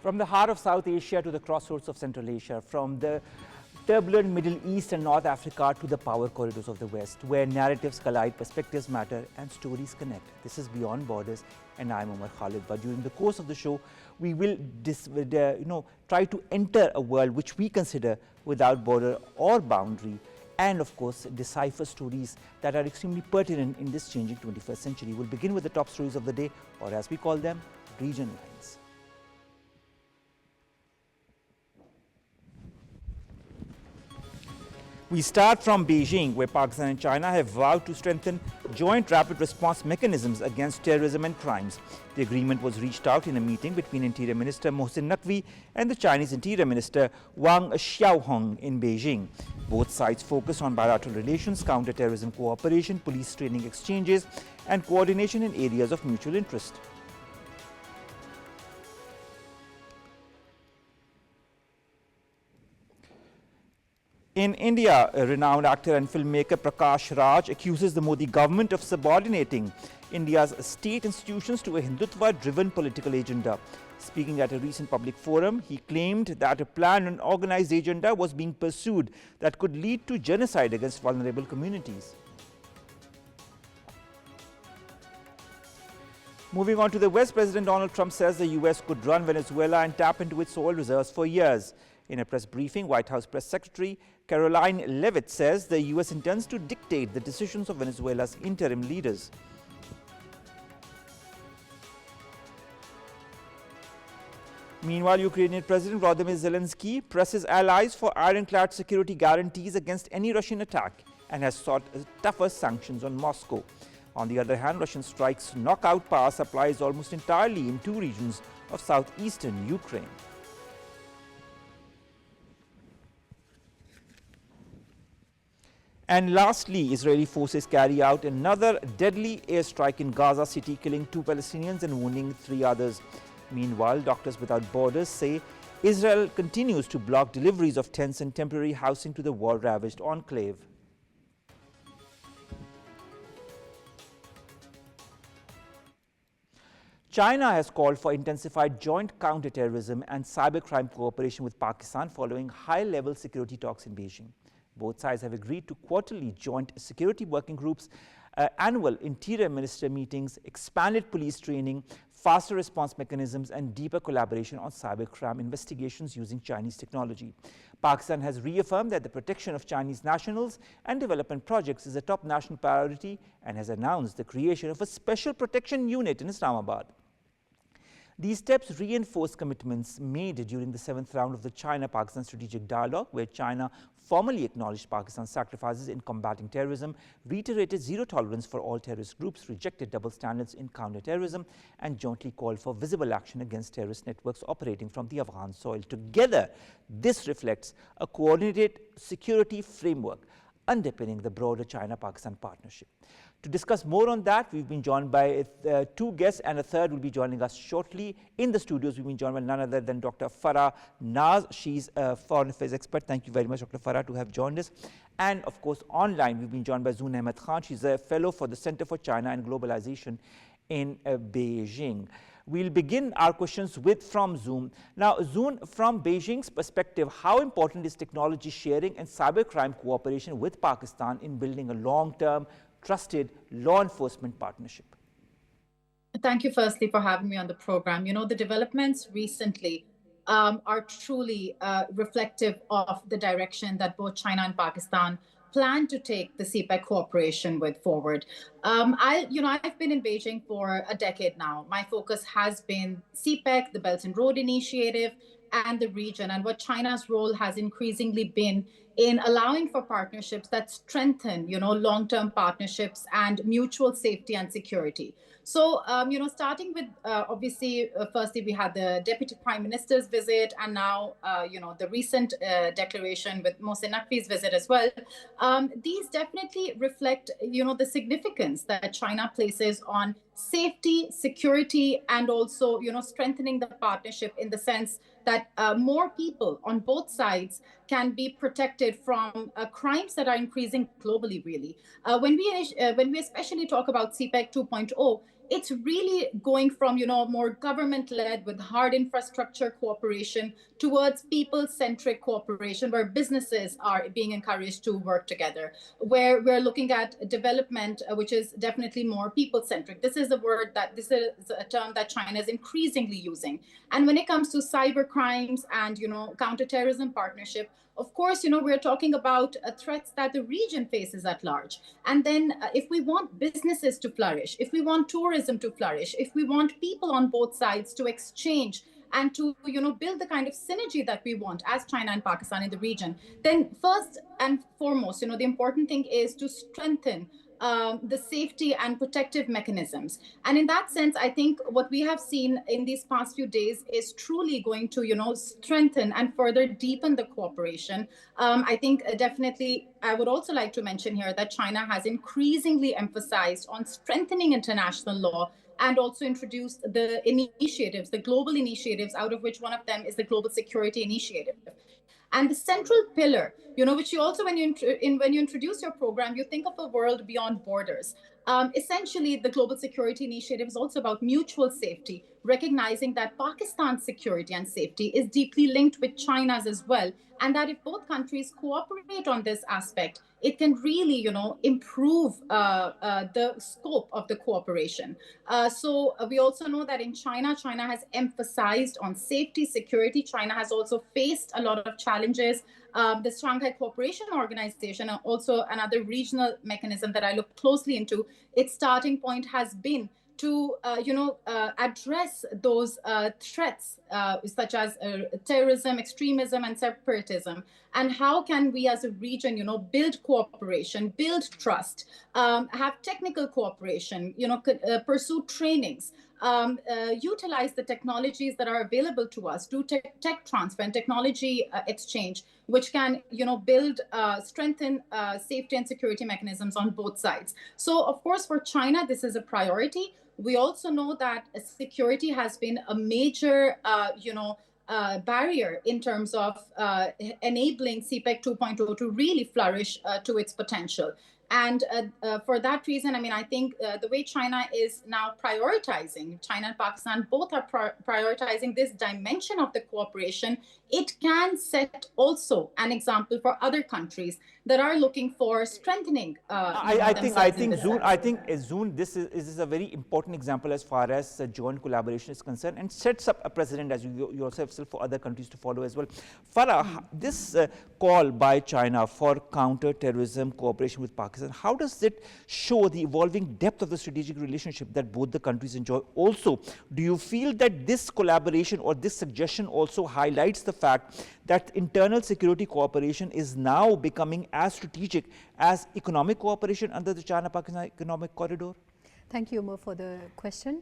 From the heart of South Asia to the crossroads of Central Asia, from the turbulent Middle East and North Africa to the power corridors of the West, where narratives collide, perspectives matter, and stories connect. This is Beyond Borders, and I'm Omar Khalid. But during the course of the show, we will try to enter a world which we consider without border or boundary, and of course decipher stories that are extremely pertinent in this changing 21st century. We'll begin with the top stories of the day, or as we call them, region lines. We start from Beijing, where Pakistan and China have vowed to strengthen joint rapid response mechanisms against terrorism and crimes. The agreement was reached out in a meeting between Interior Minister Mohsin Naqvi and the Chinese Interior Minister Wang Xiaohong in Beijing. Both sides focus on bilateral relations, counter-terrorism cooperation, police training exchanges, and coordination in areas of mutual interest. In India, a renowned actor and filmmaker Prakash Raj accuses the Modi government of subordinating India's state institutions to a Hindutva-driven political agenda. Speaking at a recent public forum, he claimed that a planned and organized agenda was being pursued that could lead to genocide against vulnerable communities. Moving on to the West, President Donald Trump says the U.S. could run Venezuela and tap into its oil reserves for years. In a press briefing, White House Press Secretary Caroline Leavitt says the U.S. intends to dictate the decisions of Venezuela's interim leaders. Meanwhile, Ukrainian President Volodymyr Zelensky presses allies for ironclad security guarantees against any Russian attack and has sought tougher sanctions on Moscow. On the other hand, Russian strikes knock out power supplies almost entirely in two regions of southeastern Ukraine. And lastly, Israeli forces carry out another deadly airstrike in Gaza City, killing 2 Palestinians and wounding 3 others. Meanwhile, Doctors Without Borders say Israel continues to block deliveries of tents and temporary housing to the war-ravaged enclave. China has called for intensified joint counter-terrorism and cybercrime cooperation with Pakistan following high-level security talks in Beijing. Both sides have agreed to quarterly joint security working groups, annual interior minister meetings, expanded police training, faster response mechanisms, and deeper collaboration on cybercrime investigations using Chinese technology. Pakistan has reaffirmed that the protection of Chinese nationals and development projects is a top national priority and has announced the creation of a special protection unit in Islamabad. These steps reinforce commitments made during the 7th round of the China-Pakistan Strategic Dialogue, where China formally acknowledged Pakistan's sacrifices in combating terrorism, reiterated zero tolerance for all terrorist groups, rejected double standards in counter-terrorism, and jointly called for visible action against terrorist networks operating from the Afghan soil. Together, this reflects a coordinated security framework underpinning the broader China-Pakistan partnership. To discuss more on that, we've been joined by 2 guests, and a third will be joining us shortly. In the studios, we've been joined by none other than Dr. Farrah Naz. She's a foreign affairs expert. Thank you very much, Dr. Farrah, to have joined us. And of course, online, we've been joined by Zoon Ahmed Khan. She's a fellow for the Center for China and Globalization in Beijing. We'll begin our questions from Zoom. Now, Zoon, from Beijing's perspective, how important is technology sharing and cybercrime cooperation with Pakistan in building a long-term, trusted law enforcement partnership? Thank you firstly for having me on the program. You know, the developments recently are truly reflective of the direction that both China and Pakistan plan to take the CPEC cooperation with forward. I've been in Beijing for a decade now. My focus has been CPEC, the Belt and Road Initiative, and the region, and what China's role has increasingly been in allowing for partnerships that strengthen, long-term partnerships and mutual safety and security. So, starting with, firstly, we had the Deputy Prime Minister's visit, and now, the recent declaration with Mohsin Naqvi's visit as well. These definitely reflect, the significance that China places on safety, security, and also, strengthening the partnership in the sense that more people on both sides can be protected from crimes that are increasing globally, really. When we especially talk about CPEC 2.0, it's really going from, more government-led with hard infrastructure cooperation towards people-centric cooperation, where businesses are being encouraged to work together, where we're looking at development, which is definitely more people-centric. This is a term that China is increasingly using. And when it comes to cyber crimes and, counterterrorism partnership, of course, we're talking about threats that the region faces at large. And then if we want businesses to flourish, if we want tourism to flourish, if we want people on both sides to exchange and to, build the kind of synergy that we want as China and Pakistan in the region, then first and foremost, the important thing is to strengthen the safety and protective mechanisms. And in that sense, I think what we have seen in these past few days is truly going to, strengthen and further deepen the cooperation. I think definitely I would also like to mention here that China has increasingly emphasized on strengthening international law and also introduced the initiatives, the global initiatives, out of which one of them is the Global Security Initiative. And the central pillar, which you also, when you introduce your program, you think of a world beyond borders. Essentially, the Global Security Initiative is also about mutual safety, recognizing that Pakistan's security and safety is deeply linked with China's as well, and that if both countries cooperate on this aspect, it can really, improve the scope of the cooperation. So we also know that in China has emphasized on safety, security. China has also faced a lot of challenges. The Shanghai Cooperation Organization, also another regional mechanism that I look closely into, its starting point has been to address those threats such as terrorism, extremism, and separatism. And how can we as a region, build cooperation, build trust, have technical cooperation, pursue trainings, utilize the technologies that are available to us, do tech transfer and technology exchange, which can, build, strengthen safety and security mechanisms on both sides. So, of course, for China, this is a priority. We also know that security has been a major, barrier in terms of enabling CPEC 2.0 to really flourish to its potential. And for that reason, I think the way China is now prioritizing, China and Pakistan both are prioritizing this dimension of the cooperation. It can set also an example for other countries that are looking for strengthening. I think Zoon, this is a very important example as far as joint collaboration is concerned, and sets up a precedent, as you yourself said, for other countries to follow as well. Farrah, this call by China for counter-terrorism cooperation with Pakistan, how does it show the evolving depth of the strategic relationship that both the countries enjoy? Also, do you feel that this collaboration or this suggestion also highlights the fact that internal security cooperation is now becoming as strategic as economic cooperation under the China-Pakistan economic corridor? Thank you, Umar, for the question.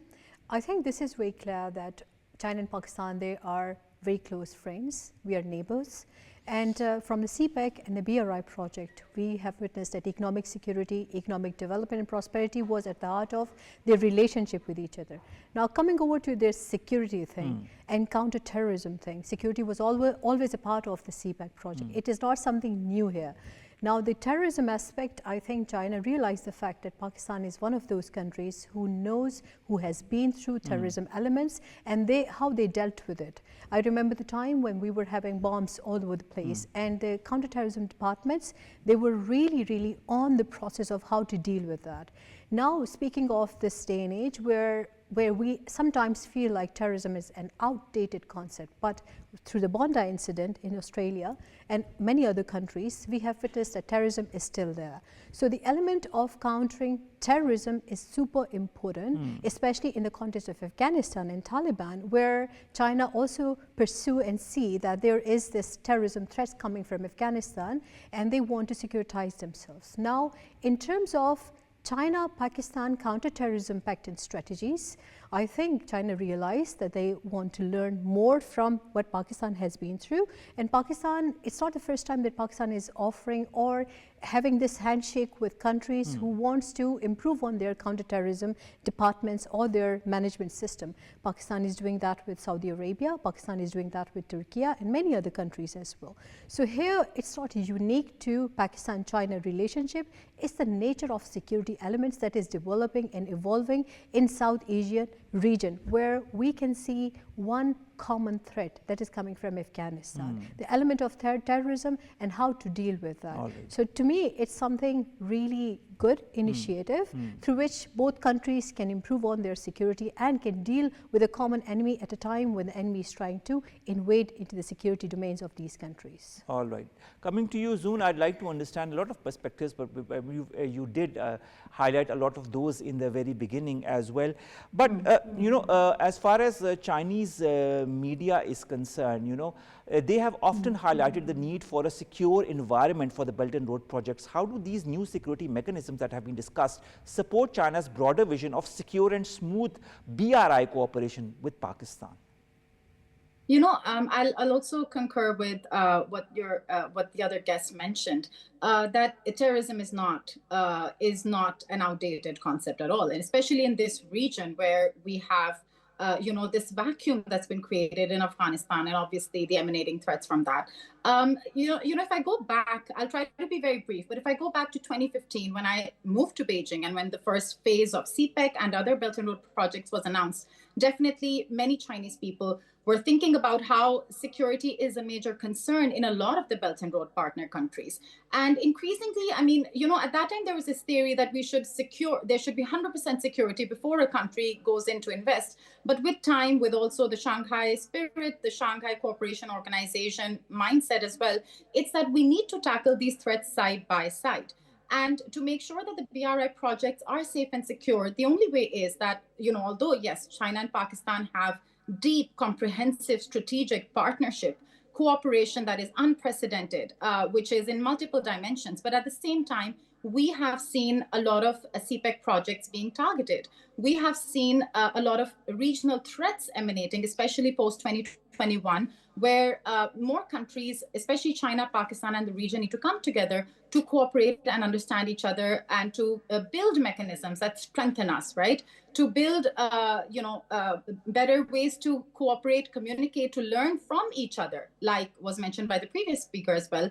I think this is very clear that China and Pakistan, they are very close friends. We are neighbors. And from the CPEC and the BRI project, we have witnessed that economic security, economic development and prosperity was at the heart of their relationship with each other. Now, coming over to this security thing and counter-terrorism thing, security was always a part of the CPEC project. It is not something new here. Now, the terrorism aspect, I think China realized the fact that Pakistan is one of those countries who knows, who has been through terrorism elements, and how they dealt with it. I remember the time when we were having bombs all over the place, and the counterterrorism departments, they were really on the process of how to deal with that. Now, speaking of this day and age where we sometimes feel like terrorism is an outdated concept, but through the Bondi incident in Australia and many other countries, we have witnessed that terrorism is still there. So the element of countering terrorism is super important, especially in the context of Afghanistan and Taliban, where China also pursue and see that there is this terrorism threat coming from Afghanistan, and they want to securitize themselves. Now, in terms of China-Pakistan counterterrorism pact and strategies, I think China realized that they want to learn more from what Pakistan has been through. And Pakistan, it's not the first time that Pakistan is offering or having this handshake with countries who wants to improve on their counterterrorism departments or their management system. Pakistan is doing that with Saudi Arabia, Pakistan is doing that with Turkey and many other countries as well. So here it's not unique to Pakistan-China relationship, it's the nature of security elements that is developing and evolving in South Asian region, where we can see one common threat that is coming from Afghanistan, the element of terrorism and how to deal with that. So to me, it's something really good initiative through which both countries can improve on their security and can deal with a common enemy at a time when the enemy is trying to invade into the security domains of these countries. All right. Coming to you, Zoon, I'd like to understand a lot of perspectives, but you did highlight a lot of those in the very beginning as well. But, you know, as far as Chinese media is concerned, you know, they have often highlighted the need for a secure environment for the Belt and Road projects. How do these new security mechanisms that have been discussed support China's broader vision of secure and smooth BRI cooperation with Pakistan? You know, I'll also concur with what the other guests mentioned, that terrorism is not an outdated concept at all, and especially in this region where we have you know, this vacuum that's been created in Afghanistan and obviously the emanating threats from that. You know, if I go back, I'll try to be very brief, but if I go back to 2015, when I moved to Beijing and when the first phase of CPEC and other Belt and Road projects was announced, definitely many Chinese people were thinking about how security is a major concern in a lot of the Belt and Road partner countries. And increasingly, I mean, you know, at that time, there was this theory that there should be 100% security before a country goes in to invest. But with time, with also the Shanghai spirit, the Shanghai Cooperation Organization mindset as well, it's that we need to tackle these threats side by side. And to make sure that the BRI projects are safe and secure, the only way is that, you know, although, yes, China and Pakistan have deep, comprehensive strategic partnership, cooperation that is unprecedented, which is in multiple dimensions. But at the same time, we have seen a lot of CPEC projects being targeted. We have seen a lot of regional threats emanating, especially post-2021, where more countries, especially China, Pakistan, and the region, need to come together to cooperate and understand each other and to build mechanisms that strengthen us, right? To build, you know, better ways to cooperate, communicate, to learn from each other, like was mentioned by the previous speaker as well.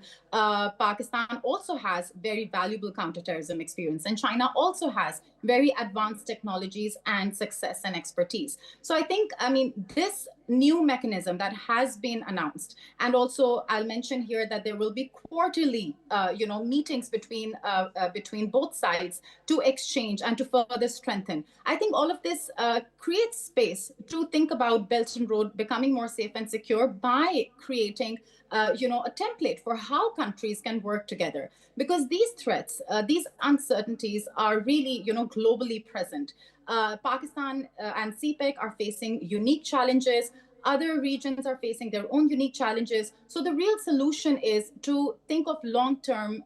Pakistan also has very valuable counterterrorism experience, and China also has very advanced technologies and success and expertise. So I think, I mean, this new mechanism that has been announced, and also I'll mention here that there will be quarterly, you know, meetings between both sides to exchange and to further strengthen. I think all of this creates space to think about Belt and Road becoming more safe and secure by creating you know, a template for how countries can work together. Because these threats, these uncertainties are really, you know, globally present. Pakistan and CPEC are facing unique challenges. Other regions are facing their own unique challenges. So the real solution is to think of long-term,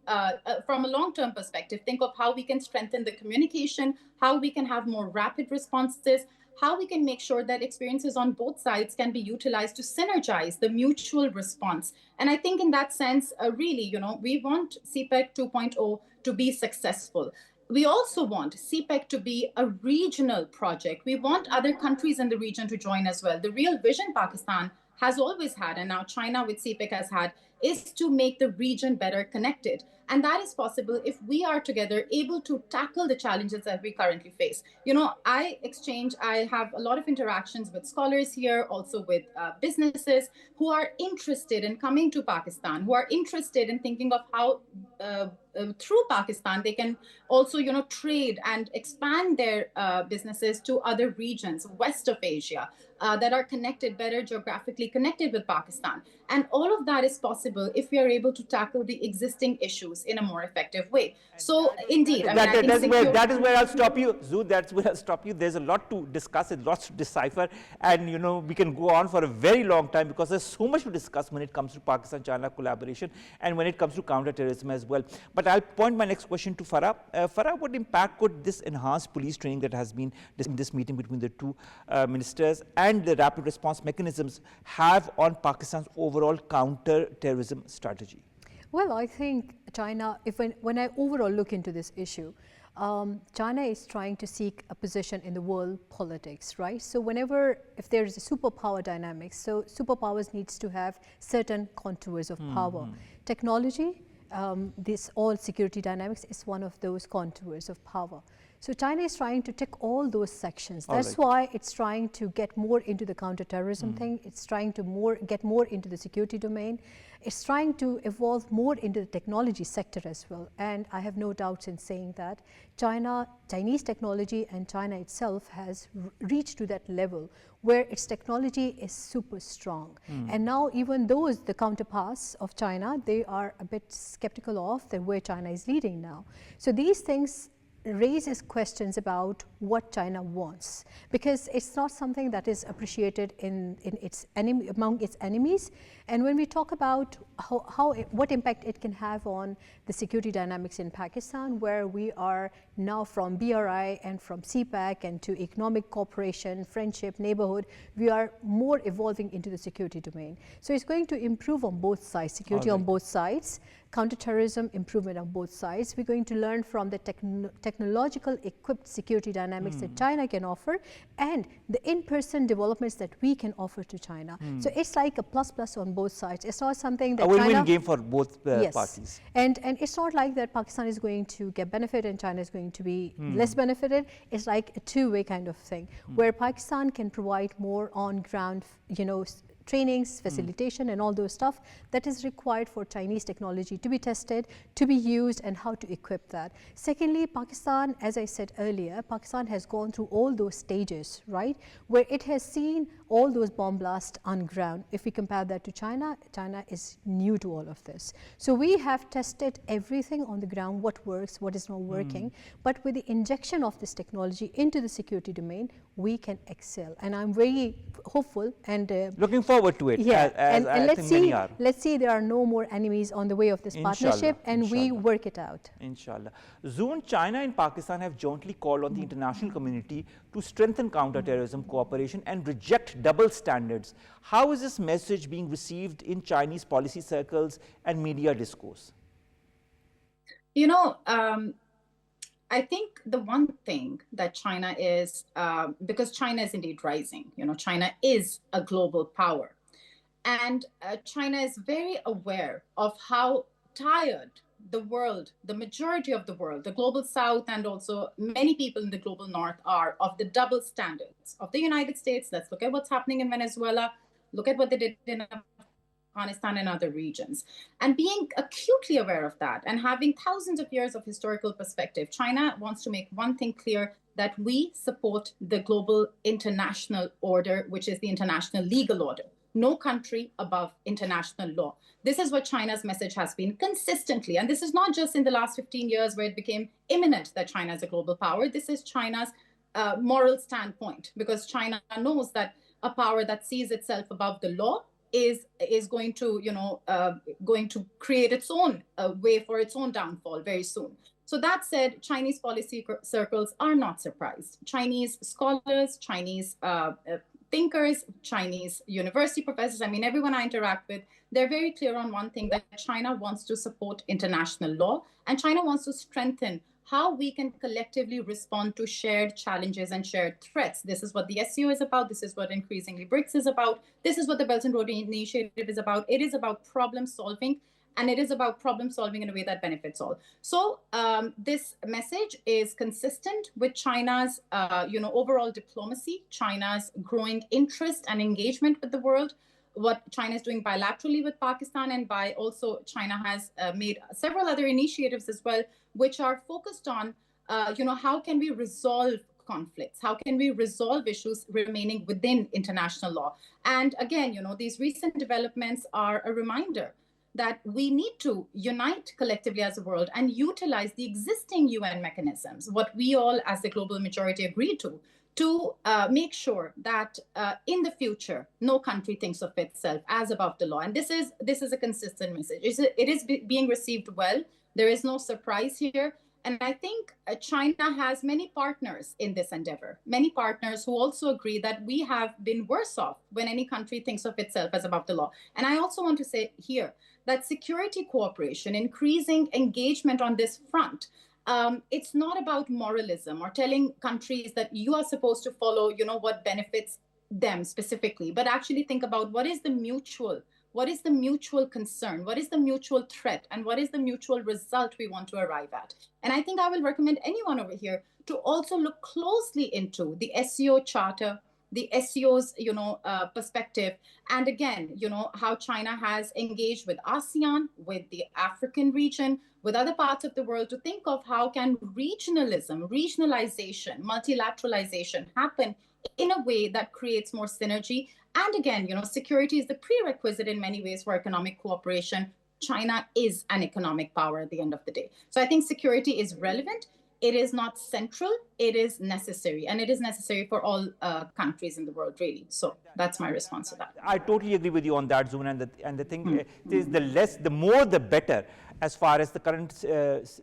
from a long-term perspective, think of how we can strengthen the communication, how we can have more rapid responses, how we can make sure that experiences on both sides can be utilized to synergize the mutual response. And I think in that sense, really, you know, we want CPEC 2.0 to be successful. We also want CPEC to be a regional project. We want other countries in the region to join as well. The real vision Pakistan has always had, and now China with CPEC has had, is to make the region better connected. And that is possible if we are together able to tackle the challenges that we currently face. You know, I have a lot of interactions with scholars here, also with businesses who are interested in coming to Pakistan, who are interested in thinking of how through Pakistan, they can also, you know, trade and expand their businesses to other regions west of Asia that are connected, better geographically connected with Pakistan. And all of that is possible if we are able to tackle the existing issues use in a more effective way. So indeed, that is where I'll stop you, Zoon. That's where I'll stop you. There's a lot to discuss, and lots to decipher, and we can go on for a very long time because there's so much to discuss when it comes to Pakistan-China collaboration and when it comes to counterterrorism as well. But I'll point my next question to Farrah. Farrah, what impact could this enhanced police training that has been in this meeting between the two ministers and the rapid response mechanisms have on Pakistan's overall counter-terrorism strategy? Well, I think China, when I overall look into this issue, China is trying to seek a position in the world politics, right? So if there is a superpower dynamics, so superpowers needs to have certain contours of power. Technology, this all security dynamics is one of those contours of power. So China is trying to tick all those sections. That's why it's trying to get more into the counterterrorism thing. It's trying to get more into the security domain. It's trying to evolve more into the technology sector as well. And I have no doubts in saying that Chinese technology and China itself has reached to that level where its technology is super strong. And now even the counterparts of China, they are a bit skeptical of where China is leading now. So these things raises questions about what China wants, because it's not something that is appreciated among its enemies. And when we talk about what impact it can have on the security dynamics in Pakistan, where we are now from BRI and from CPAC and to economic cooperation, friendship, neighborhood, we are more evolving into the security domain. So it's going to improve on both sides, security on both sides, counterterrorism improvement on both sides. We're going to learn from the technological equipped security dynamics that China can offer and the in-person developments that we can offer to China. So it's like a plus on both sides. It's not something that a win-win game for both parties. And it's not like that Pakistan is going to get benefit and China is going to be less benefited. It's like a two-way kind of thing, where Pakistan can provide more on-ground, trainings, facilitation and all those stuff that is required for Chinese technology to be tested, to be used, and how to equip that. Secondly, Pakistan, as I said earlier, Pakistan has gone through all those stages, right, where it has seen all those bomb blasts on ground. If we compare that to China, China is new to all of this. So we have tested everything on the ground, what works, what is not working, but with the injection of this technology into the security domain, we can excel. And I'm very hopeful and looking forward to it. Yeah, as and let's see there are no more enemies on the way of this partnership, and we work it out. Inshallah. Zoon, China and Pakistan have jointly called on the international community to strengthen counterterrorism cooperation and reject double standards. How is this message being received in Chinese policy circles and media discourse? I think the one thing that China is, because China is indeed rising, China is a global power. And China is very aware of how tired the world, the majority of the world, the global south, and also many people in the global north are of the double standards of the United States. Let's look at what's happening in Venezuela. Look at what they did in Afghanistan and other regions. And being acutely aware of that and having thousands of years of historical perspective, China wants to make one thing clear, that we support the global international order, which is the international legal order. No country above international law. This is what China's message has been consistently. And this is not just in the last 15 years where it became imminent that China is a global power. This is China's moral standpoint, because China knows that a power that sees itself above the law is going to create its own way for its own downfall very soon. So that said, Chinese policy circles are not surprised. Chinese scholars, Chinese thinkers, Chinese university professors, everyone I interact with, they're very clear on one thing, that China wants to support international law, and China wants to strengthen how we can collectively respond to shared challenges and shared threats. This is what the SCO is about. This is what increasingly BRICS is about. This is what the Belt and Road Initiative is about. It is about problem solving, and it is about problem solving in a way that benefits all. So this message is consistent with China's overall diplomacy, China's growing interest and engagement with the world, what China is doing bilaterally with Pakistan, and by also China has made several other initiatives as well, which are focused on, how can we resolve conflicts? How can we resolve issues remaining within international law? And again, these recent developments are a reminder that we need to unite collectively as a world and utilize the existing UN mechanisms, what we all as the global majority agree to make sure that in the future, no country thinks of itself as above the law. And this is a consistent message. It is being received well. There is no surprise here. And I think China has many partners in this endeavor, many partners who also agree that we have been worse off when any country thinks of itself as above the law. And I also want to say here that security cooperation, increasing engagement on this front, it's not about moralism or telling countries that you are supposed to follow, what benefits them specifically, but actually think about what is the mutual concern, what is the mutual threat, and what is the mutual result we want to arrive at. And I think I will recommend anyone over here to also look closely into the SCO Charter, the SCO's perspective, and again, how China has engaged with ASEAN, with the African region, with other parts of the world, to think of how can regionalization, multilateralization happen in a way that creates more synergy. And again, security is the prerequisite in many ways for economic cooperation. China is an economic power at the end of the day. So I think security is relevant. It is not central. It is necessary. And it is necessary for all countries in the world, really. So that's my response to that. I totally agree with you on that, Zoon. And the thing is, the more the better, as far as the current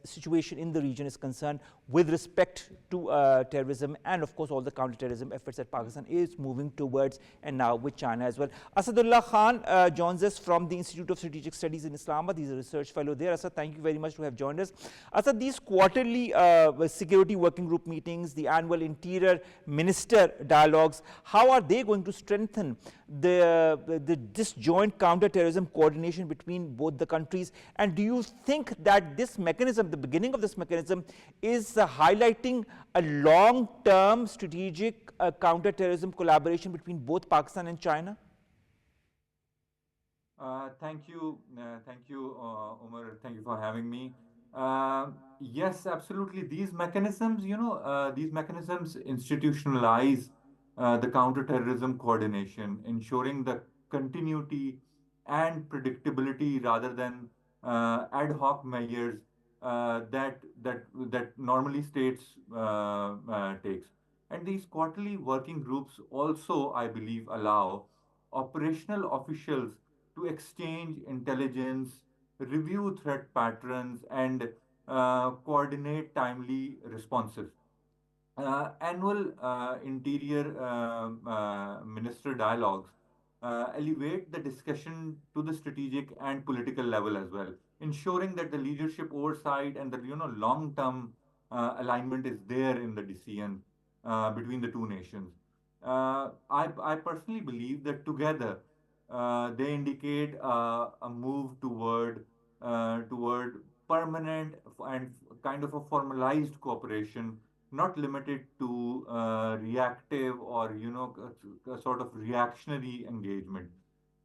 situation in the region is concerned, with respect to terrorism and, of course, all the counterterrorism efforts that Pakistan is moving towards, and now with China as well. Asadullah Khan joins us from the Institute of Strategic Studies in Islamabad. He's a research fellow there. Asad, thank you very much to have joined us. Asad, these quarterly security working group meetings, the annual interior minister dialogues, how are they going to strengthen this joint counterterrorism coordination between both the countries? And do you think that this mechanism, the beginning of this mechanism, is highlighting a long-term strategic counterterrorism collaboration between both Pakistan and China? Thank you, Umar. Thank you for having me. Yes, absolutely. These mechanisms, these mechanisms institutionalize the counterterrorism coordination, ensuring the continuity and predictability rather than ad hoc measures that normally states takes. And these quarterly working groups also, I believe, allow operational officials to exchange intelligence, review threat patterns, and coordinate timely responses. Annual interior minister dialogues elevate the discussion to the strategic and political level as well, ensuring that the leadership oversight and the long-term alignment is there in the decision between the two nations. I personally believe that together they indicate a move toward permanent and kind of a formalized cooperation, not limited to reactive or a sort of reactionary engagement.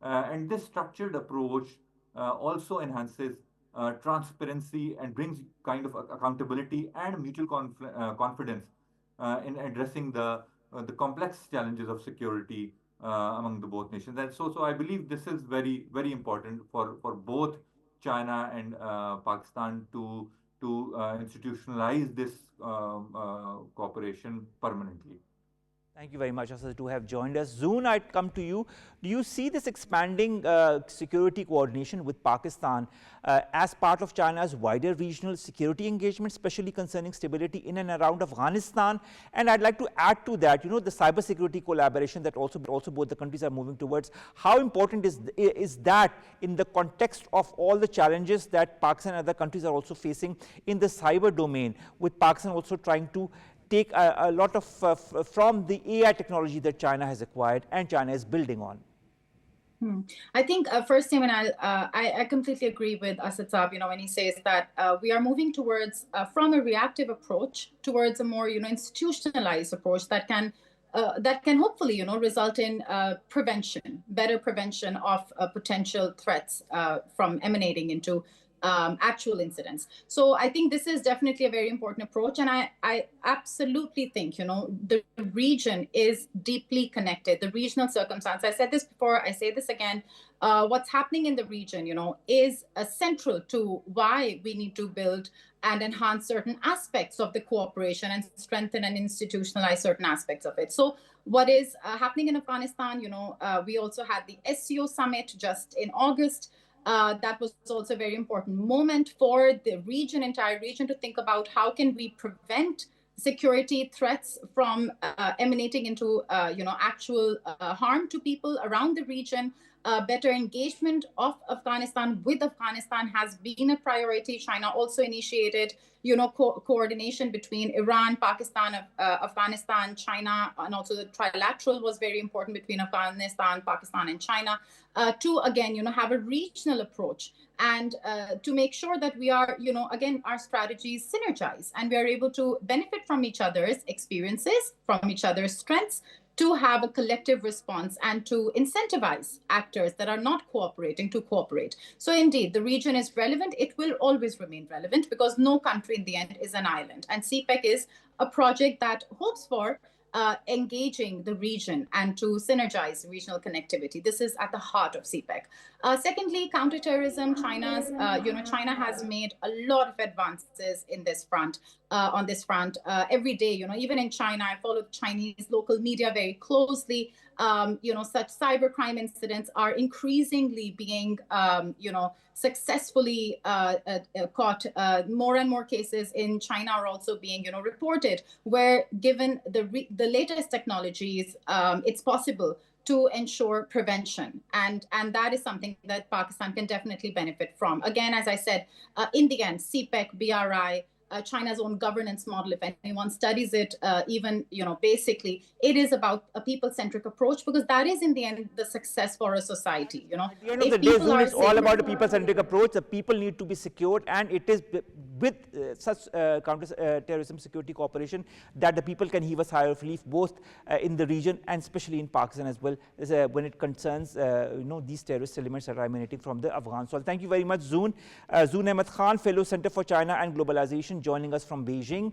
And this structured approach also enhances transparency and brings kind of accountability and mutual confidence in addressing the complex challenges of security among the both nations. And so I believe this is very, very important for both China and Pakistan to institutionalize this cooperation permanently. Thank you very much, Asad, to have joined us. Zoon, I'd come to you. Do you see this expanding security coordination with Pakistan as part of China's wider regional security engagement, especially concerning stability in and around Afghanistan? And I'd like to add to that, the cybersecurity collaboration that also both the countries are moving towards. How important is that in the context of all the challenges that Pakistan and other countries are also facing in the cyber domain, with Pakistan also trying to take a lot of from the AI technology that China has acquired and China is building on? I think first, I completely agree with Asad Saab, when he says that we are moving towards from a reactive approach towards a more institutionalized approach that can hopefully result in better prevention of potential threats from emanating into actual incidents. So I think this is definitely a very important approach. And I absolutely think, the region is deeply connected. The regional circumstance, I said this before, I say this again, what's happening in the region, is central to why we need to build and enhance certain aspects of the cooperation and strengthen and institutionalize certain aspects of it. So what is happening in Afghanistan, we also had the SCO summit just in August. That was also a very important moment for the region, entire region, to think about how can we prevent security threats from emanating into actual harm to people around the region. Better engagement of Afghanistan with Afghanistan has been a priority. China also initiated, coordination between Iran, Pakistan, Afghanistan, China, and also the trilateral was very important between Afghanistan, Pakistan, and China, to again, have a regional approach and to make sure that we are, again, our strategies synergize and we are able to benefit from each other's experiences, from each other's strengths, to have a collective response and to incentivize actors that are not cooperating to cooperate. So indeed, the region is relevant. It will always remain relevant because no country in the end is an island. And CPEC is a project that hopes for engaging the region and to synergize regional connectivity. This is at the heart of CPEC. Secondly, counterterrorism. China has made a lot of advances in this front. On this front, every day, even in China, I follow Chinese local media very closely. Such cybercrime incidents are increasingly being, successfully caught. More and more cases in China are also being, reported, where given the latest technologies, it's possible to ensure prevention. And that is something that Pakistan can definitely benefit from. Again, as I said, in the end, CPEC, BRI, China's own governance model, if anyone studies it, basically, it is about a people-centric approach, because that is, in the end, the success for a society. At the end of the day, Zoon, it's all about a people-centric approach. The people need to be secured, and it is with such counter-terrorism security cooperation that the people can heave a sigh of relief, both in the region and especially in Pakistan as well, when it concerns these terrorist elements that are emanating from the Afghan soil. Thank you very much, Zoon. Zoon Ahmed Khan, Fellow Center for China and Globalization, joining us from Beijing.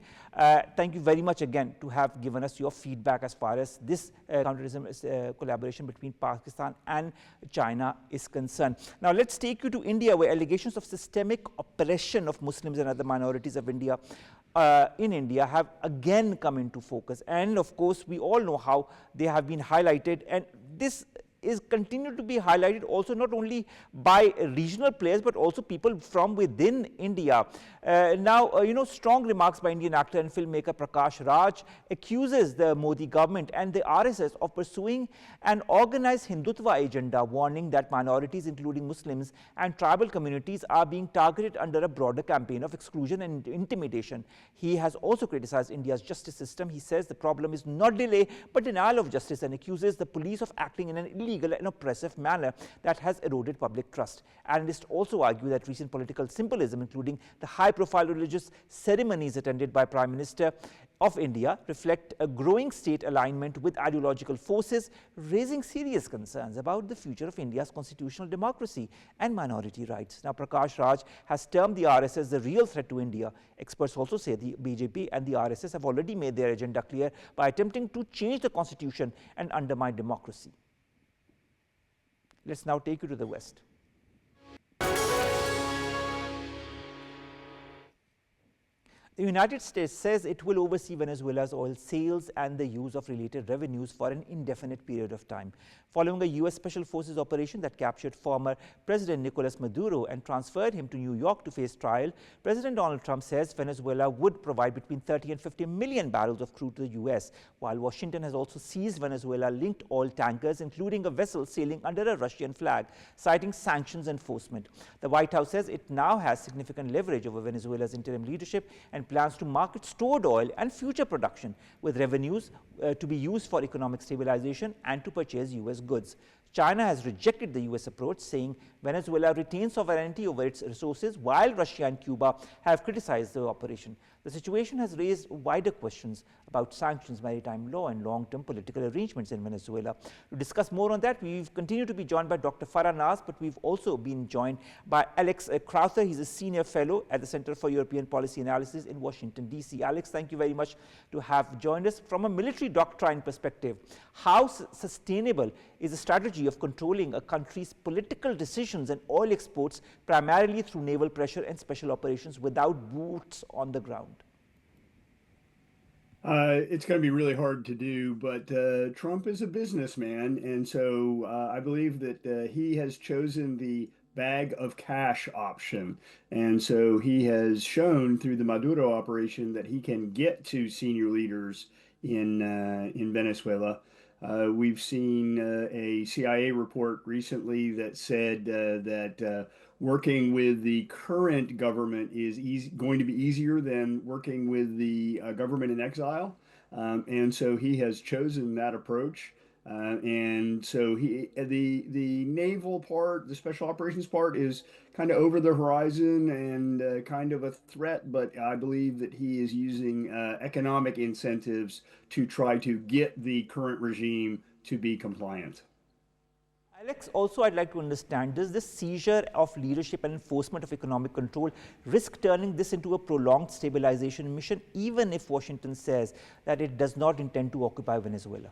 Thank you very much again to have given us your feedback as far as this counterterrorism collaboration between Pakistan and China is concerned. Now let's take you to India, where allegations of systemic oppression of Muslims and other minorities of India in India have again come into focus. And of course, we all know how they have been highlighted, and this is continued to be highlighted also not only by regional players but also people from within India. Strong remarks by Indian actor and filmmaker Prakash Raj accuses the Modi government and the RSS of pursuing an organized Hindutva agenda, warning that minorities including Muslims and tribal communities are being targeted under a broader campaign of exclusion and intimidation. He has also criticized India's justice system. He says the problem is not delay but denial of justice, and accuses the police of acting in an illegal and oppressive manner that has eroded public trust. Analysts also argue that recent political symbolism, including the high-profile religious ceremonies attended by Prime Minister of India, reflect a growing state alignment with ideological forces, raising serious concerns about the future of India's constitutional democracy and minority rights. Now, Prakash Raj has termed the RSS the real threat to India. Experts also say the BJP and the RSS have already made their agenda clear by attempting to change the constitution and undermine democracy. Let's now take you to the West. The United States says it will oversee Venezuela's oil sales and the use of related revenues for an indefinite period of time. Following a U.S. Special Forces operation that captured former President Nicolas Maduro and transferred him to New York to face trial, President Donald Trump says Venezuela would provide between 30 and 50 million barrels of crude to the U.S., while Washington has also seized Venezuela-linked oil tankers, including a vessel sailing under a Russian flag, citing sanctions enforcement. The White House says it now has significant leverage over Venezuela's interim leadership and plans to market stored oil and future production, with revenues to be used for economic stabilization and to purchase U.S. goods. China has rejected the US approach, saying Venezuela retains sovereignty over its resources, while Russia and Cuba have criticized the operation. The situation has raised wider questions about sanctions, maritime law, and long-term political arrangements in Venezuela. To discuss more on that, we've continued to be joined by Dr. Farrah, but we've also been joined by Alex Crowther. He's a senior fellow at the Center for European Policy Analysis in Washington, D.C. Alex, thank you very much to have joined us. From a military doctrine perspective, how sustainable is the strategy of controlling a country's political decisions and oil exports primarily through naval pressure and special operations without boots on the ground? It's going to be really hard to do, but Trump is a businessman, and so I believe that he has chosen the bag of cash option. And so he has shown through the Maduro operation that he can get to senior leaders in Venezuela. We've seen a CIA report recently that said that working with the current government is going to be easier than working with the government in exile. And so he has chosen that approach. And so the naval part, the special operations part is kind of over the horizon and kind of a threat, but I believe that he is using economic incentives to try to get the current regime to be compliant. Alex, also I'd like to understand, does this seizure of leadership and enforcement of economic control risk turning this into a prolonged stabilization mission, even if Washington says that it does not intend to occupy Venezuela?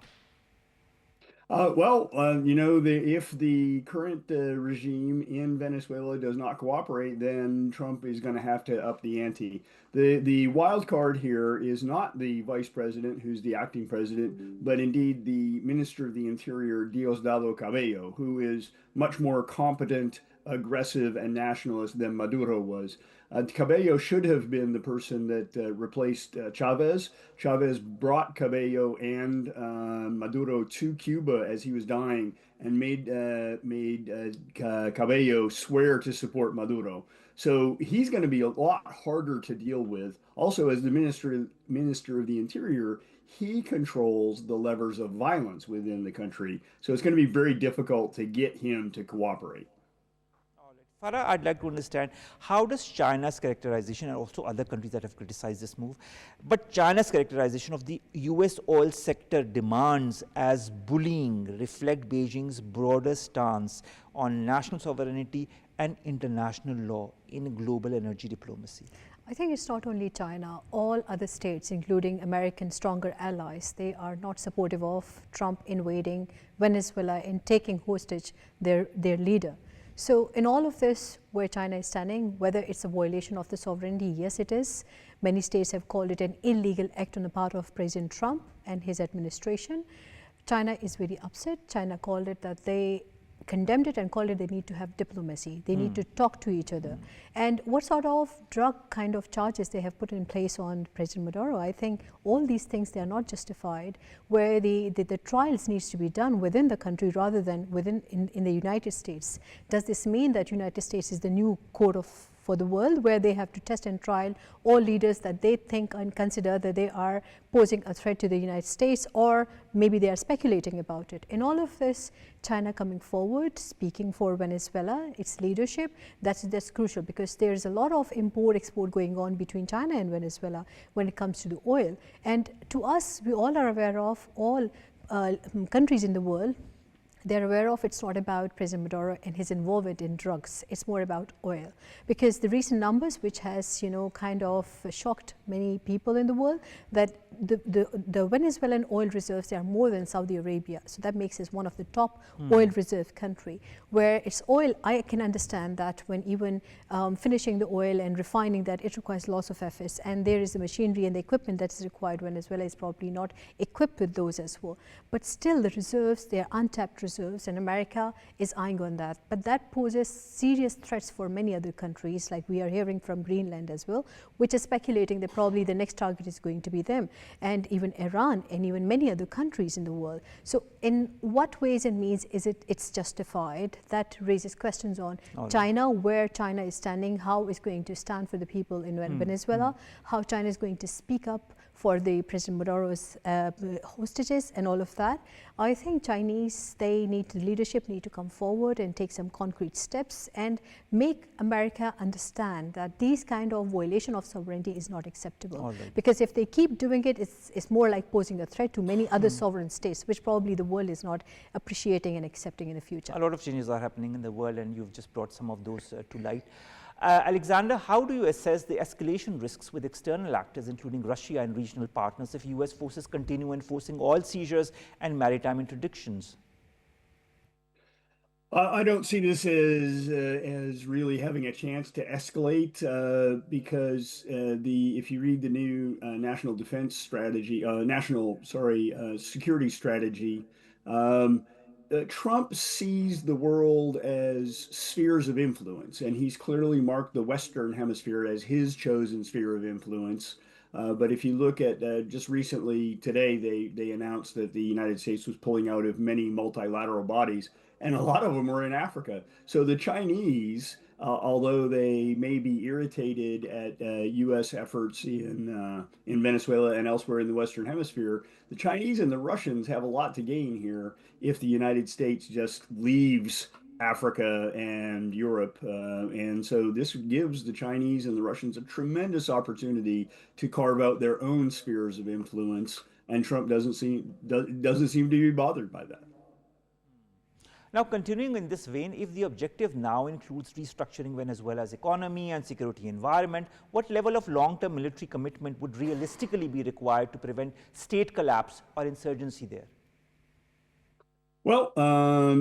If the current regime in Venezuela does not cooperate, then Trump is going to have to up the ante. The wild card here is not the vice president, who's the acting president, but indeed the Minister of the Interior, Diosdado Cabello, who is much more competent, aggressive, and nationalist than Maduro was. Cabello should have been the person that replaced Chavez. Chavez brought Cabello and Maduro to Cuba as he was dying and made Cabello swear to support Maduro. So he's going to be a lot harder to deal with. Also, as the Minister of the Interior, he controls the levers of violence within the country. So it's going to be very difficult to get him to cooperate. Farrah, I'd like to understand, how does China's characterization, and also other countries that have criticized this move, but China's characterization of the US oil sector demands as bullying reflect Beijing's broader stance on national sovereignty and international law in global energy diplomacy? I think it's not only China, all other states, including American stronger allies, they are not supportive of Trump invading Venezuela and taking hostage their leader. So in all of this, where China is standing, whether it's a violation of the sovereignty, yes it is. Many states have called it an illegal act on the part of President Trump and his administration. China is very upset. China called it that they condemned it and called it they need to have diplomacy. They need to talk to each other. And what sort of drug kind of charges they have put in place on President Maduro, I think all these things, they are not justified, where the trials needs to be done within the country rather than in the United States. Does this mean that United States is the new court for the world, where they have to test and trial all leaders that they think and consider that they are posing a threat to the United States, or maybe they are speculating about it? In all of this, China coming forward, speaking for Venezuela, its leadership, that's crucial, because there is a lot of import-export going on between China and Venezuela when it comes to the oil. And to us, we all are aware of, all countries in the world, they're aware of, it's not about President Maduro and his involvement in drugs. It's more about oil, because the recent numbers, which has kind of shocked many people in the world, that the Venezuelan oil reserves, they are more than Saudi Arabia. So that makes us one of the top oil reserve country, where it's oil. I can understand that when even finishing the oil and refining that, it requires lots of efforts, and there is the machinery and the equipment that is required. Venezuela is probably not equipped with those as well. But still the reserves, they are untapped reserves, and America is eyeing on that. But that poses serious threats for many other countries, like we are hearing from Greenland as well, which is speculating that probably the next target is going to be them, and even Iran, and even many other countries in the world. So in what ways and means is it's justified? That raises questions on China, where China is standing, how it's going to stand for the people in Venezuela, how China is going to speak up for the President Maduro's hostages and all of that. I think Chinese, they the leadership need to come forward and take some concrete steps and make America understand that these kind of violation of sovereignty is not acceptable. Because if they keep doing it, it's more like posing a threat to many other sovereign states, which probably the world is not appreciating and accepting in the future. A lot of changes are happening in the world, and you've just brought some of those to light. Alexander, how do you assess the escalation risks with external actors, including Russia and regional partners, if US forces continue enforcing oil seizures and maritime interdictions? I don't see this as really having a chance to escalate because if you read the new national defense strategy, security strategy, Trump sees the world as spheres of influence, and he's clearly marked the Western Hemisphere as his chosen sphere of influence. But if you look at just recently today, they announced that the United States was pulling out of many multilateral bodies, and a lot of them were in Africa. So the Chinese, although they may be irritated at U.S. efforts in Venezuela and elsewhere in the Western Hemisphere, the Chinese and the Russians have a lot to gain here if the United States just leaves Africa and Europe. And so this gives the Chinese and the Russians a tremendous opportunity to carve out their own spheres of influence. And Trump doesn't seem to be bothered by that. Now, continuing in this vein, if the objective now includes restructuring Venezuela's economy and security environment, what level of long-term military commitment would realistically be required to prevent state collapse or insurgency there? Well,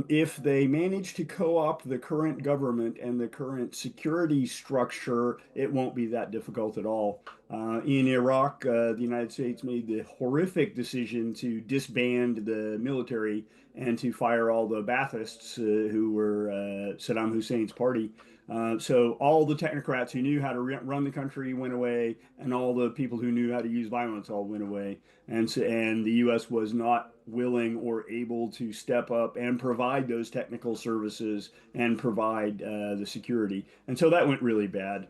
if they manage to co-opt the current government and the current security structure, it won't be that difficult at all. In Iraq, the United States made the horrific decision to disband the military and to fire all the Baathists who were Saddam Hussein's party. So all the technocrats who knew how to run the country went away, and all the people who knew how to use violence all went away. And the U.S. was not willing or able to step up and provide those technical services and provide the security. And so that went really bad.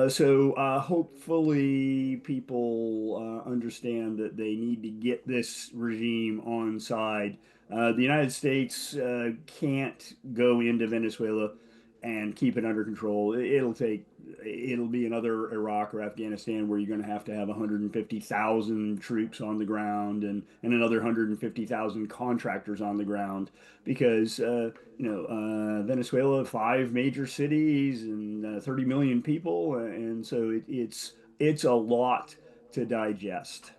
So hopefully people understand that they need to get this regime on side. The United States can't go into Venezuela and keep it under control. It'll be another Iraq or Afghanistan where you're going to have 150,000 troops on the ground and another 150,000 contractors on the ground because Venezuela, 5 major cities and 30 million people, and so it's a lot to digest.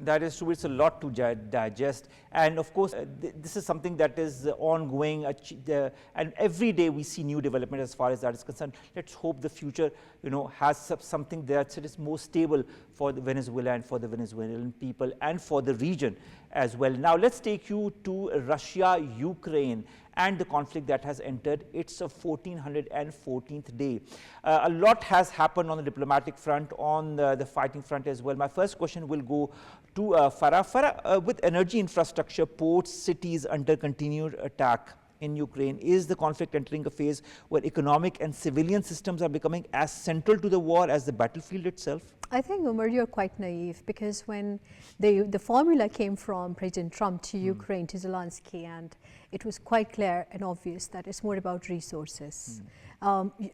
That is true. It's a lot to digest, and of course, this is something that is ongoing. And every day we see new development as far as that is concerned. Let's hope the future, has something that is more stable for Venezuela and for the Venezuelan people and for the region as well. Now, let's take you to Russia, Ukraine, and the conflict that has entered its 1414th day. A lot has happened on the diplomatic front, on the fighting front as well. My first question will go to Farrah. Farrah, with energy infrastructure, ports, cities under continued attack in Ukraine, is the conflict entering a phase where economic and civilian systems are becoming as central to the war as the battlefield itself? I think, Umar, you're quite naive, because when the formula came from President Trump to Ukraine, to Zelensky, and it was quite clear and obvious that it's more about resources.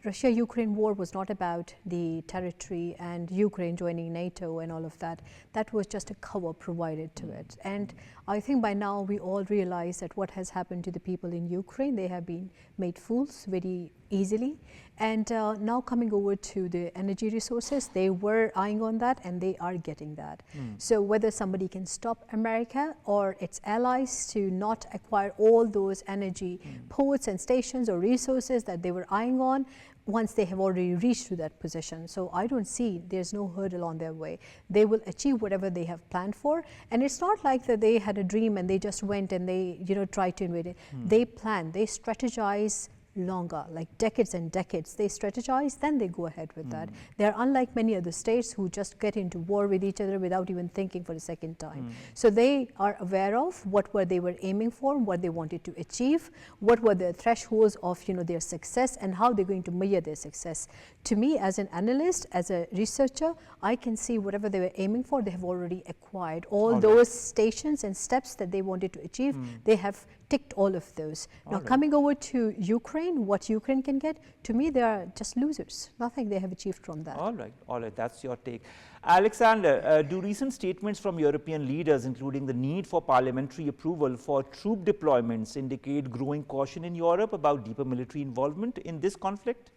Russia-Ukraine war was not about the territory and Ukraine joining NATO and all of that. That was just a cover provided to it. And I think by now we all realize that what has happened to the people in Ukraine, they have been made fools very easily. And now coming over to the energy resources, they were eyeing on that and they are getting that. So whether somebody can stop America or its allies to not acquire all those energy ports and stations or resources that they were eyeing on, once they have already reached to that position. So I don't see, there's no hurdle on their way. They will achieve whatever they have planned for. And it's not like that they had a dream and they just went and they tried to invade it. They plan, they strategize longer, like decades and decades. They strategize, then they go ahead with that. They're unlike many other states who just get into war with each other without even thinking for a second time. So they are aware of what they were aiming for, what they wanted to achieve, what were the thresholds of their success, and how they're going to measure their success. To me, as an analyst, as a researcher, I can see whatever they were aiming for, they have already acquired. All those stations and steps that they wanted to achieve, they have ticked all of those. Now, right. coming over to Ukraine, what Ukraine can get, to me, they are just losers. Nothing they have achieved from that. All right, that's your take. Alexander, do recent statements from European leaders, including the need for parliamentary approval for troop deployments, indicate growing caution in Europe about deeper military involvement in this conflict?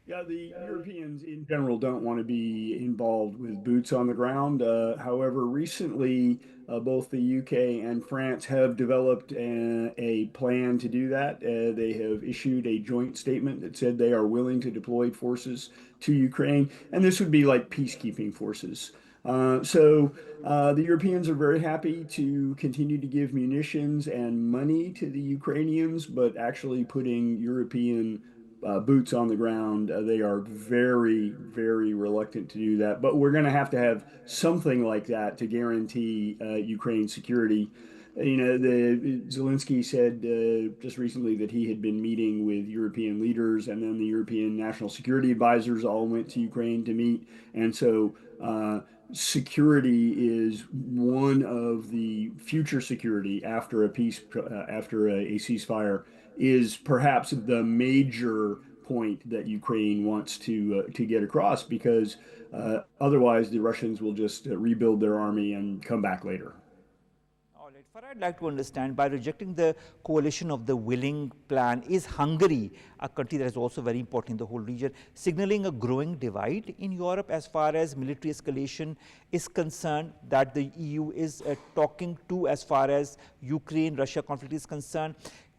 Yeah, the Europeans in general don't want to be involved with boots on the ground. However, recently, both the UK and France have developed a plan to do that. They have issued a joint statement that said they are willing to deploy forces to Ukraine, and this would be like peacekeeping forces. The Europeans are very happy to continue to give munitions and money to the Ukrainians, but actually putting European boots on the ground. They are very, very reluctant to do that. But we're going to have something like that to guarantee Ukraine's security. Zelensky said just recently that he had been meeting with European leaders, and then the European national security advisors all went to Ukraine to meet. And so security is one of the future security after a ceasefire is perhaps the major point that Ukraine wants to get across, because otherwise the Russians will just rebuild their army and come back later. All right, Farrah, I'd like to understand, by rejecting the coalition of the willing plan, is Hungary, a country that is also very important in the whole region, signaling a growing divide in Europe as far as military escalation is concerned, that the EU is talking to as far as Ukraine-Russia conflict is concerned?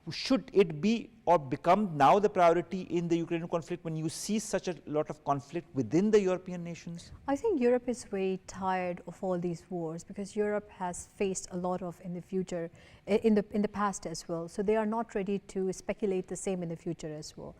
Should it be or become now the priority in the Ukrainian conflict when you see such a lot of conflict within the European nations? I think Europe is very tired of all these wars, because Europe has faced a lot of in the future, in the past as well. So they are not ready to speculate the same in the future as well.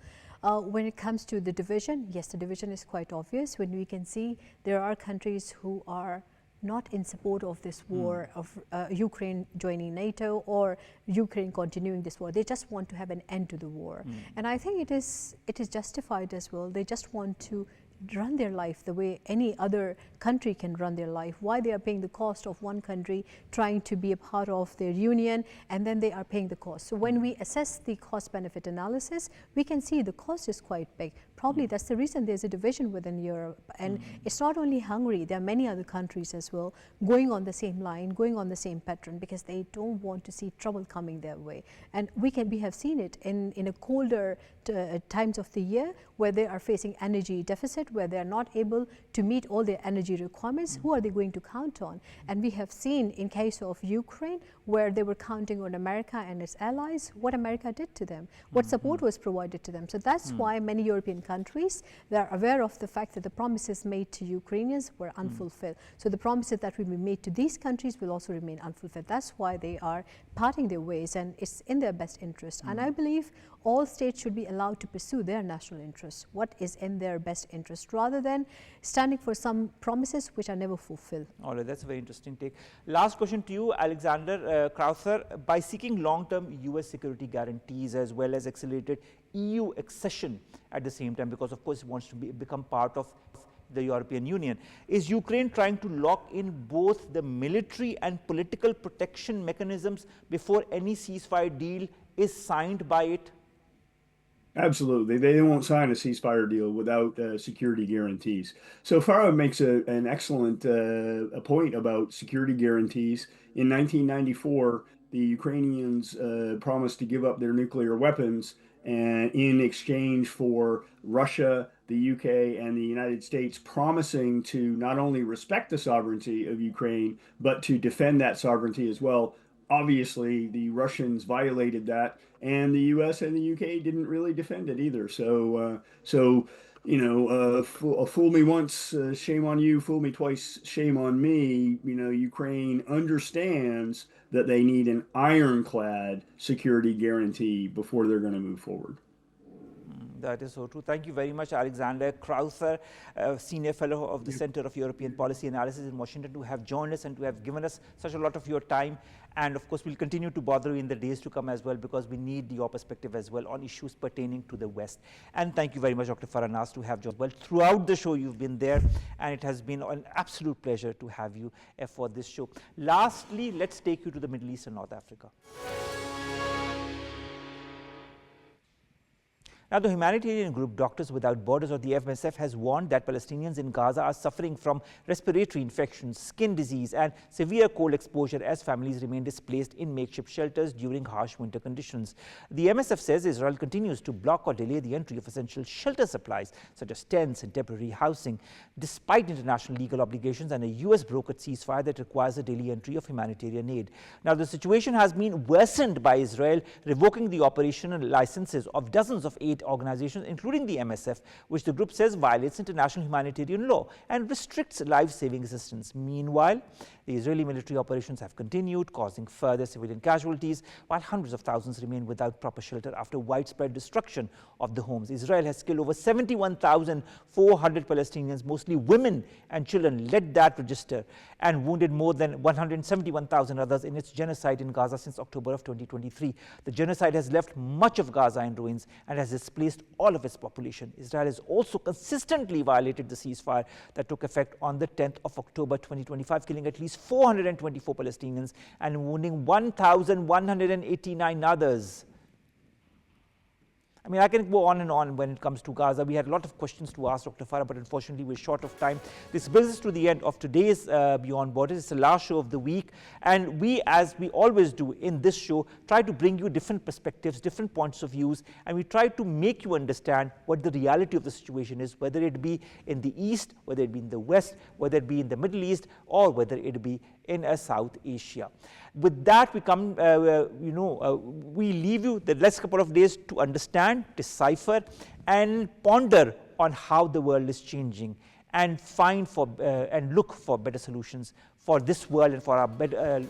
When it comes to the division, yes, the division is quite obvious. When we can see there are countries who are not in support of this war of Ukraine joining NATO or Ukraine continuing this war. They just want to have an end to the war. And I think it is justified as well. They just want to run their life the way any other country can run their life. Why they are paying the cost of one country trying to be a part of their union, and then they are paying the cost. So when we assess the cost benefit analysis, we can see the cost is quite big. Probably that's the reason there's a division within Europe. And it's not only Hungary, there are many other countries as well going on the same line, going on the same pattern, because they don't want to see trouble coming their way. And we have seen it in a colder times of the year, where they are facing energy deficit, where they are not able to meet all their energy requirements. Who are they going to count on? And we have seen in case of Ukraine, where they were counting on America and its allies, what America did to them, what support was provided to them. So that's why many European countries, they are aware of the fact that the promises made to Ukrainians were unfulfilled. So the promises that will be made to these countries will also remain unfulfilled. That's why they are parting their ways, and it's in their best interest. And I believe all states should be allowed to pursue their national interests, what is in their best interest, rather than standing for some promises which are never fulfilled. All right, that's a very interesting take. Last question to you, Alexander Krauther. By seeking long-term US security guarantees as well as accelerated EU accession at the same time, because of course it wants to become part of the European Union, is Ukraine trying to lock in both the military and political protection mechanisms before any ceasefire deal is signed by it? Absolutely. They won't sign a ceasefire deal without security guarantees. So Farrah makes an excellent point about security guarantees. In 1994, the Ukrainians promised to give up their nuclear weapons in exchange for Russia, the UK, and the United States promising to not only respect the sovereignty of Ukraine, but to defend that sovereignty as well. Obviously, the Russians violated that, and the U.S. and the U.K. didn't really defend it either. So fool me once, shame on you. Fool me twice, shame on me. Ukraine understands that they need an ironclad security guarantee before they're going to move forward. That is so true. Thank you very much, Alexander Krauser, Senior Fellow of the Center of European Policy Analysis in Washington, to have joined us and to have given us such a lot of your time. And of course, we'll continue to bother you in the days to come as well, because we need your perspective as well on issues pertaining to the West. And thank you very much, Dr. Farrah, to have joined. Well, throughout the show, you've been there, and it has been an absolute pleasure to have you for this show. Lastly, let's take you to the Middle East and North Africa. Now, the humanitarian group Doctors Without Borders, or the MSF, has warned that Palestinians in Gaza are suffering from respiratory infections, skin disease and severe cold exposure as families remain displaced in makeshift shelters during harsh winter conditions. The MSF says Israel continues to block or delay the entry of essential shelter supplies such as tents and temporary housing, despite international legal obligations and a US brokered ceasefire that requires a daily entry of humanitarian aid. Now, the situation has been worsened by Israel revoking the operational licenses of dozens of aid organizations, including the MSF, which the group says violates international humanitarian law and restricts life-saving assistance. Meanwhile, the Israeli military operations have continued, causing further civilian casualties, while hundreds of thousands remain without proper shelter after widespread destruction of the homes. Israel has killed over 71,400 Palestinians, mostly women and children, led that register, and wounded more than 171,000 others in its genocide in Gaza since October of 2023. The genocide has left much of Gaza in ruins and has displaced all of its population. Israel has also consistently violated the ceasefire that took effect on the 10th of October 2025, killing at least 424 Palestinians and wounding 1,189 others. I mean, I can go on and on when it comes to Gaza. We had a lot of questions to ask Dr. Farrah, but unfortunately we're short of time. This brings us to the end of today's Beyond Borders. It's the last show of the week, and we, as we always do in this show, try to bring you different perspectives, different points of views, and we try to make you understand what the reality of the situation is, whether it be in the East, whether it be in the West, whether it be in the Middle East, or whether it be in South Asia. With that, we come, we leave you the next couple of days to understand, decipher, and ponder on how the world is changing, and find for and look for better solutions for this world and for our better,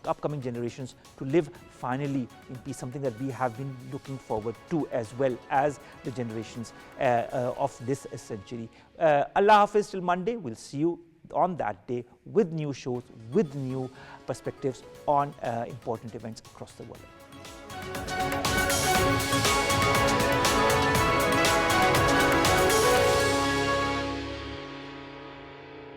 upcoming generations to live finally in peace. Something that we have been looking forward to, as well as the generations of this century. Allah Hafiz till Monday. We'll see you on that day with new shows, with new perspectives on important events across the world.